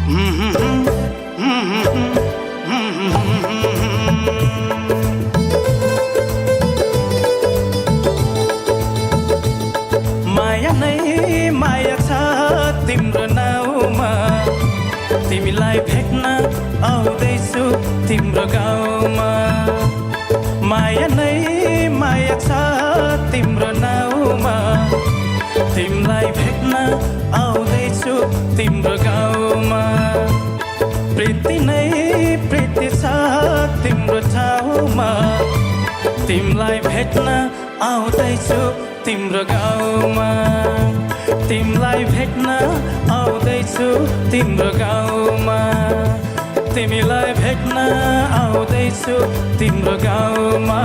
माया नै माया छ तिम्रो नाउँमा तिमीलाई भेट्न आउँदैछु तिम्रो गाउँमा माया नै माया छ तिम्रो नाउँमा तिमीलाई भेट्न आउँदैछु तिम्रो गाउँमा प्रीति नै प्रीति छ तिम्रो ठाउँमा तिमीलाई भेट्न आउँदैछु तिम्रो गाउँमा तिमीलाई भेट्न आउँदैछु तिम्रो गाउँमा तिमीलाई भेट्न आउँदैछु तिम्रो गाउँमा